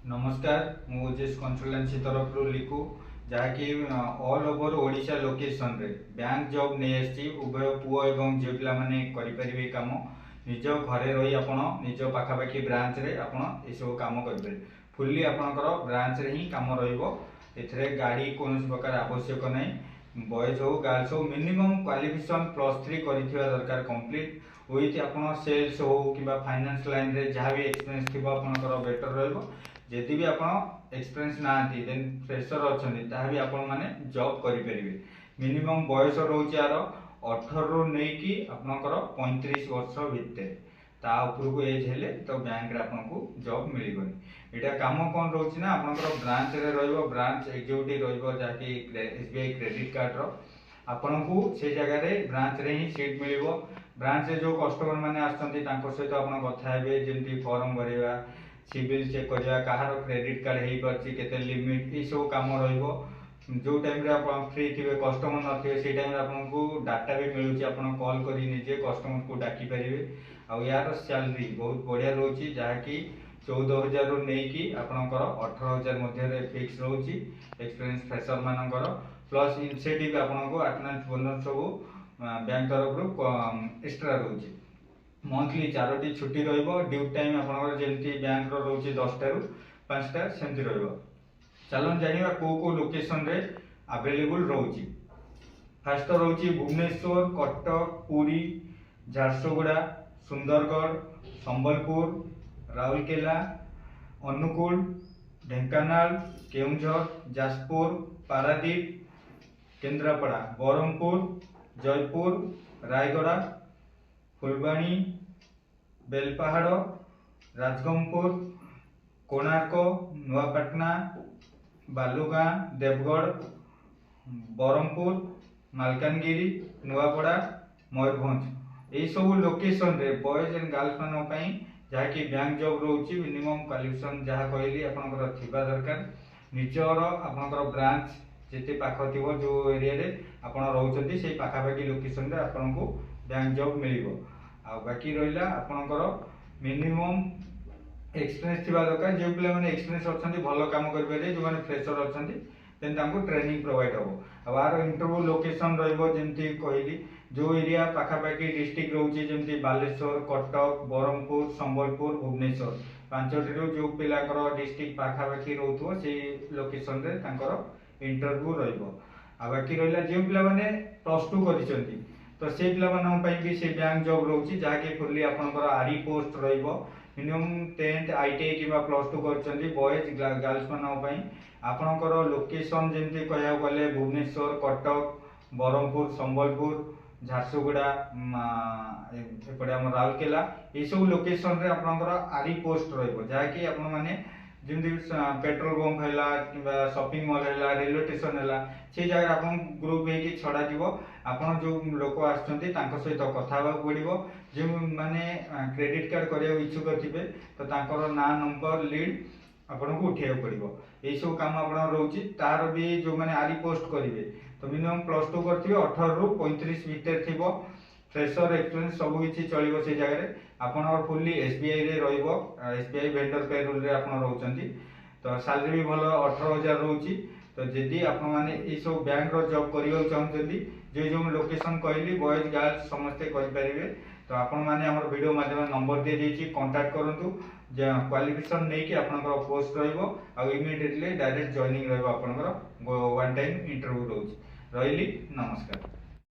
नमस्कार मु ओजेस कंसल्टेंसी तरफ लिखु जहाँकि ऑल ओवर ओडिशा लोकेशन रे बैंक जॉब नहीं आसी उभय पुओ एवं झील पिला माने करें काम निज घरे रही आपण निज पाखापाखि ब्रांच रे आपण सब काम करें फुल्ली आपणकर ब्रांच रे ही काम रही गाड़ी कौन प्रकार आवश्यक नहीं बॉयज हो गर्ल्स हो मिनिमम क्वालिफिकेशन +3 करिथिबा दरकार कंप्लीट विथ आपण सेल्स हो कि फाइनेंस लाइन रे जहाँ भी एक्सपीरियंस थी आपणकर बेटर रहिबो जदि भी आप एक्सपीरियंस ना देन फ्रेशर अच्छा भी आपण मैंने जॉब करेंगे मिनिमम बयस रोच यार 18 रु नहीं आपंकर 35 वर्ष भितर ता उपरको एज हेले तो बैंक रे आपको जॉब मिलबनी एटा काम कौन रोच ना आपंकर ब्रांच रे रहिबो ब्रांच एग्जीक्यूटिव रहिबो जाकि एसबीआई क्रेडिट कार्ड रो आपन को से जगह रे ब्रांच रे ही सीट मिलिबो ब्रांच रे जो कस्टमर माने आछंती तांको सहित आपन कथा हेबे जेंति फॉर्म भरेबा सिविल चेक करिया कहार क्रेडिट कार्ड हेई परछि केते लिमिट ई सब काम रहइबो जो टाइम रे आपन फ्री थिबे कस्टमर नथिबे से टाइम रे आपन को डाटा भी मिलुछि आपन कॉल करी निजे कस्टमर को डाकी परिबे आ यार सैलरी बहुत बढ़िया रहउछि जहा कि 14000 रु नै कि आपनकर 18000 मध्ये रे फिक्स रहउछि एक्सपीरियंस फ्रेशर मानकर प्लस इनसेटिव आपन को अटेंडेंस बोनस सब बैंक तरफ रु एक्स्ट्रा रहउछि मंथली 4टी छुट्टी रहिबो ड्यूटी टाइम आपनकर जेंति बैंक रो रहउछि 10टा रु 5टा सेंति रहिबो चलन जानिबा को लोकेशन रे अवेलेबल रहउछि फर्स्ट रहउछि भुवनेश्वर कटक पुरी झारसुगुड़ा सुंदरगढ़ संबलपुर राउरकेला अनुगुल ढेंकानाल केउंझर जाजपुर पारादीप केन्द्रापड़ा बरहमपुर जयपुर रायगड़ा फुलबाणी बेलपहाड़ राजगमपुर कोणार्क नुआपाटना बालुगाँ देवगढ़ बरहमपुर मालकानगिरी नुआपड़ा मयूरभंज यही सब लोकेशन रे बॉयज एंड गर्ल्स मान जहाँकि बैंक जॉब रोचे मिनिमम क्वालिफिकेशन जहाँ कहली आपंकर थिबा दरकार निजर आपंकर ब्रांच जिते पाख थी जो एरिया रे आपण रोचंती से पाखापाखि लोकेशन रे आपनको बैंक जॉब मिलिबो आ बाकी रहिला आपनकर मिनिमम एक्सपीरियंस थिबा दरकार जो पिला माने एक्सपीरियंस अछंती भलो काम करबे जो माने फ्रेशर अछंती देन तांको ट्रेनिंग प्रोवाइड हो आर इंटरव्यू लोकेशन रहइबो जेंति कहली जो एरिया पाखापाखि डिस्ट्रिक्ट रहउची जेंति बालेश्वर कटक बरहमपुर संबलपुर भुवनेश्वर पांचटी रो जो पिलाकर डिस्ट्रिक्ट पाखापाखि रहउथो से लोकेशन रे तांकर इंटरव्यू रहइबो आ बाकी रहिला जे पिला माने +2 करिसंती तो से पिला भी से बैंक जॉब रोचे जहाँकि फुल्ली आपंकर आरी पोस्ट रहिबो मिनिमम 10th आईटीआई किबा +2 करचंती बॉयज गर्ल्स मान आपणकर लोकेशन जेंति कहया गले भुवनेश्वर कटक बरहमपुर संबलपुर झारसुगुड़ा एपटे आम राउरकेला ये सब लोकेशन रे आपणकर आरी पोस्ट रहिबो जहाँकि आपण माने जेमती पेट्रोल पंप है शॉपिंग मॉल है रेलवे स्टेशन है से जगह आप ग्रुप हो छड़ा जीव आपन जो लोक आसहित कथा पड़ो जो मैंने क्रेडिट कार्ड करने इच्छुक थे तो ना नंबर लीड आपन को उठे पड़ो यही सब कम आप रोचे तार भी जो मैंने आरी पोस्ट करेंगे तो मिनिमम +2 करेंगे 18 रु 35 भितर थी फ्रेशर एक्सपीरियंस सब किसी चलो से जगह आप फुल्ली एसबीआई रे रहिबो एसबीआई वेंडर पे रूल रे आप रहउचंती तो सैलरी भी भलो 18000 रहउची तो जदी आप माने ए सब बैंक रो जॉब करियो चाहउचंती जो लोकेशन कहली बॉयज गर्ल्स समस्त करि परिबे तो आपण माने हमर वीडियो माध्यम नंबर दे देछि कांटेक्ट करंतु जे क्वालिफिकेशन नै कि आपनकर पोस्ट रहइबो आ इमीडिएटली डायरेक्ट जॉइनिंग रहइबो आपनकर वन टाइम इंटरव्यू रहउची रहिली नमस्कार।